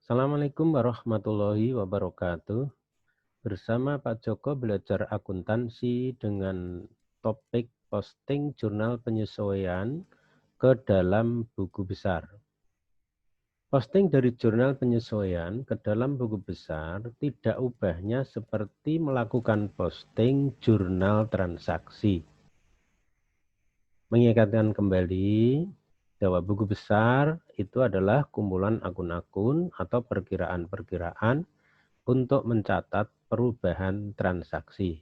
Assalamualaikum warahmatullahi wabarakatuh. Bersama Pak Joko belajar akuntansi dengan topik posting jurnal penyesuaian ke dalam buku besar. Posting dari jurnal penyesuaian ke dalam buku besar tidak ubahnya seperti melakukan posting jurnal transaksi. Mengingatkan kembali bahwa buku besar itu adalah kumpulan akun-akun atau perkiraan-perkiraan untuk mencatat perubahan transaksi.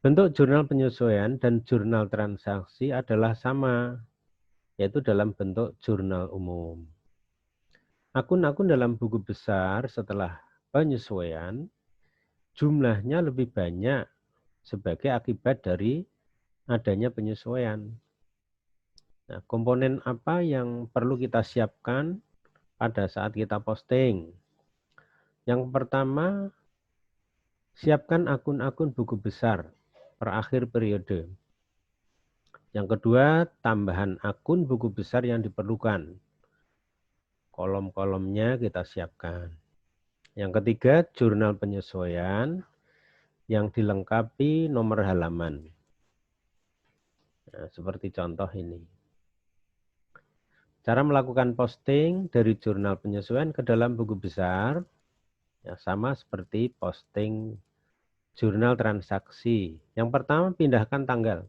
Bentuk jurnal penyesuaian dan jurnal transaksi adalah sama, yaitu dalam bentuk jurnal umum. Akun-akun dalam buku besar setelah penyesuaian, jumlahnya lebih banyak sebagai akibat dari adanya penyesuaian. Nah, komponen apa yang perlu kita siapkan pada saat kita posting? Yang pertama, siapkan akun-akun buku besar per akhir periode. Yang kedua, tambahan akun buku besar yang diperlukan. Kolom-kolomnya kita siapkan. Yang ketiga, jurnal penyesuaian yang dilengkapi nomor halaman. Nah, seperti contoh ini. Cara melakukan posting dari jurnal penyesuaian ke dalam buku besar, ya sama seperti posting jurnal transaksi. Yang pertama, pindahkan tanggal.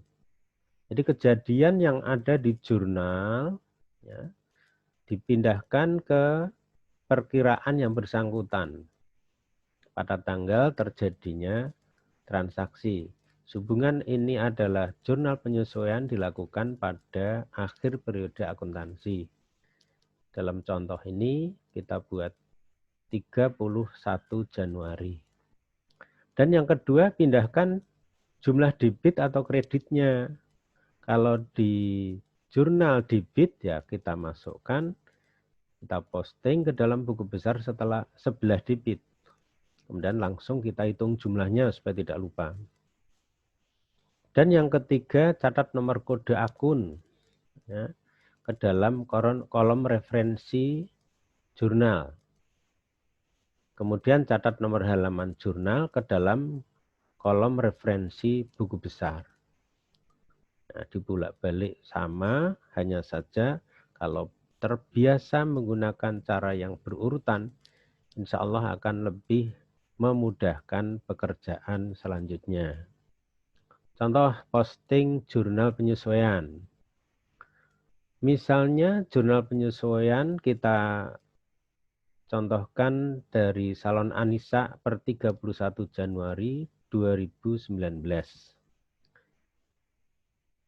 Jadi kejadian yang ada di jurnal ya, dipindahkan ke perkiraan yang bersangkutan pada tanggal terjadinya transaksi. Hubungan ini adalah jurnal penyesuaian dilakukan pada akhir periode akuntansi. Dalam contoh ini kita buat 31 Januari. Dan yang kedua, pindahkan jumlah debit atau kreditnya. Kalau di jurnal debit ya kita masukkan, kita posting ke dalam buku besar setelah sebelah debit. Kemudian langsung kita hitung jumlahnya supaya tidak lupa. Dan yang ketiga, catat nomor kode akun ya, ke dalam kolom referensi jurnal. Kemudian catat nomor halaman jurnal ke dalam kolom referensi buku besar. Nah, dibulak-balik sama, hanya saja kalau terbiasa menggunakan cara yang berurutan, insya Allah akan lebih memudahkan pekerjaan selanjutnya. Contoh posting jurnal penyesuaian. Misalnya jurnal penyesuaian kita contohkan dari Salon Anissa per 31 Januari 2019.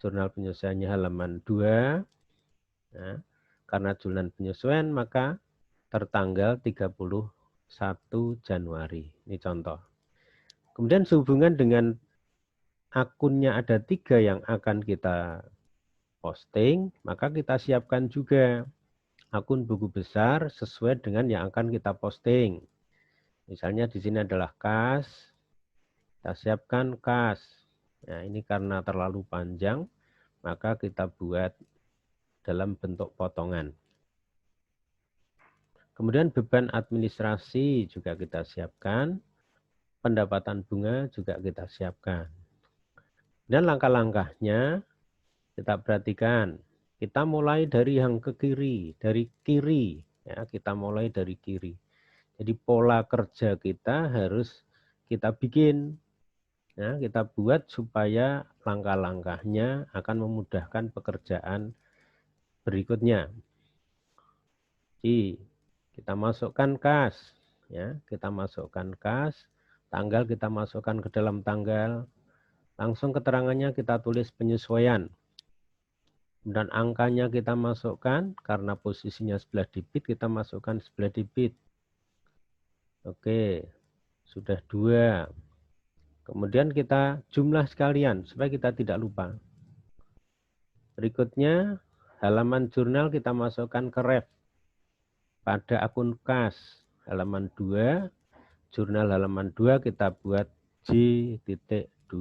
Jurnal penyesuaiannya halaman 2. Nah, karena jurnal penyesuaian maka tertanggal 31 Januari. Ini contoh. Kemudian sehubungan dengan akunnya ada 3 yang akan kita posting, maka kita siapkan juga akun buku besar sesuai dengan yang akan kita posting. Misalnya di sini adalah kas, kita siapkan kas. Nah, ini karena terlalu panjang, maka kita buat dalam bentuk potongan. Kemudian beban administrasi juga kita siapkan, pendapatan bunga juga kita siapkan. Dan langkah-langkahnya kita perhatikan. Kita mulai dari yang ke kiri, dari kiri. Ya, kita mulai dari kiri. Jadi pola kerja kita harus kita bikin. Ya, kita buat supaya langkah-langkahnya akan memudahkan pekerjaan berikutnya. Jadi kita masukkan kas. Ya, kita masukkan kas. Tanggal kita masukkan ke dalam tanggal. Langsung keterangannya kita tulis penyesuaian. Dan angkanya kita masukkan, karena posisinya sebelah debit, kita masukkan sebelah debit. Oke, sudah 2. Kemudian kita jumlah sekalian, supaya kita tidak lupa. Berikutnya, halaman jurnal kita masukkan ke ref. Pada akun kas, halaman 2, jurnal halaman 2 kita buat J.2,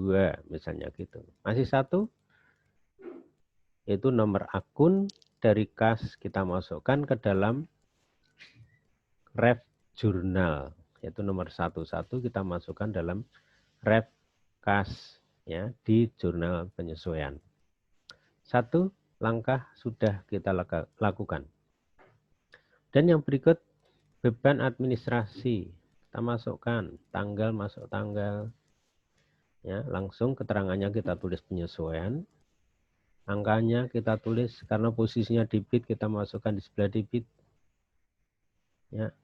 misalnya gitu. Masih satu? Itu nomor akun dari kas kita masukkan ke dalam ref jurnal, yaitu nomor 11 kita masukkan dalam ref kas ya di jurnal penyesuaian. 1 langkah sudah kita lakukan. Dan yang berikut beban administrasi. Kita masukkan tanggal, masuk tanggal. Ya, langsung keterangannya kita tulis penyesuaian. Angkanya kita tulis karena posisinya debit, kita masukkan di sebelah debit. Ya.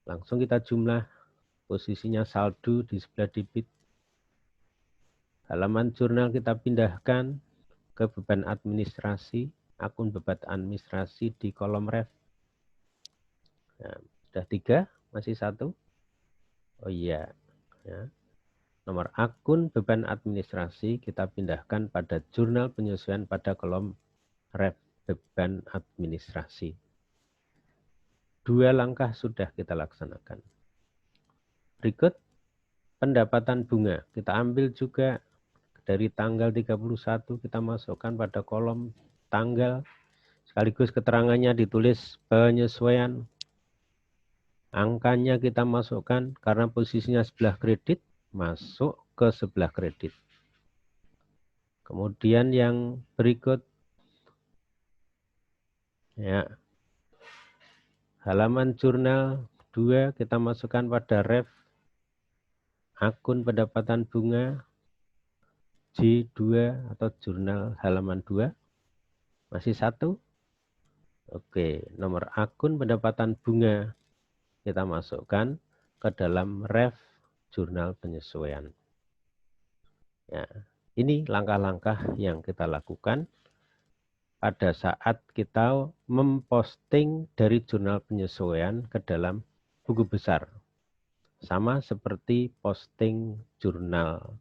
Langsung kita jumlah, posisinya saldo di sebelah debit. Halaman jurnal kita pindahkan ke beban administrasi, akun beban administrasi di kolom ref. Nah, sudah 3, masih 1. Oh iya, ya. Nomor akun beban administrasi kita pindahkan pada jurnal penyesuaian pada kolom ref beban administrasi. 2 langkah sudah kita laksanakan. Berikut pendapatan bunga. Kita ambil juga dari tanggal 31 kita masukkan pada kolom tanggal. Sekaligus keterangannya ditulis penyesuaian. Angkanya kita masukkan karena posisinya sebelah kredit, masuk ke sebelah kredit. Kemudian yang berikut, ya, halaman jurnal 2 kita masukkan pada ref akun pendapatan bunga J2 atau jurnal halaman 2. Masih 1. Oke, nomor akun pendapatan bunga kita masukkan ke dalam ref jurnal penyesuaian. Ya, ini langkah-langkah yang kita lakukan pada saat kita memposting dari jurnal penyesuaian ke dalam buku besar. Sama seperti posting jurnal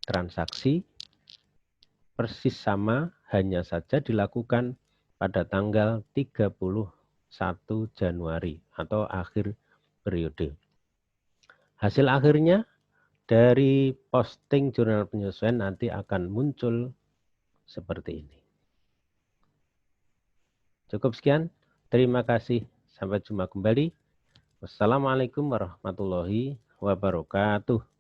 transaksi, persis sama, hanya saja dilakukan pada tanggal 31 Januari atau akhir periode. Hasil akhirnya dari posting jurnal penyesuaian nanti akan muncul seperti ini. Cukup sekian. Terima kasih. Sampai jumpa kembali. Wassalamualaikum warahmatullahi wabarakatuh.